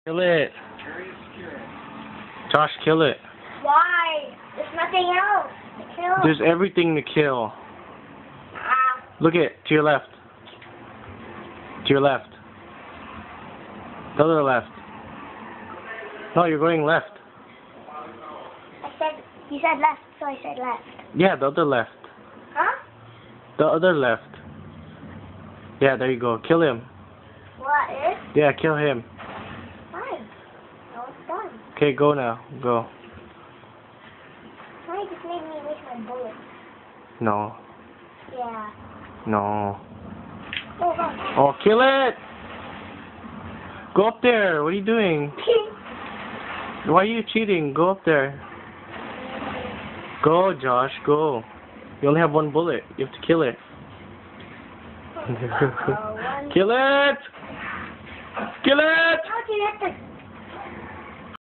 Kill it. Josh, kill it. Why? There's nothing else to kill. There's everything to kill. Look it, to your left. To your left. The other left. No, you're going left. You said left, so I said left. Yeah, the other left. Huh? The other left. Yeah, there you go. Kill him. What is? Yeah, kill him. Fine. No, it's done. Okay, go now. Go. Why just made me waste my bullets? No. Yeah. No. Oh, God. Oh, kill it! Go up there. What are you doing? Why are you cheating? Go up there. Go, Josh. Go. You only have one bullet. You have to kill it. Kill it! Kill it! How do you have to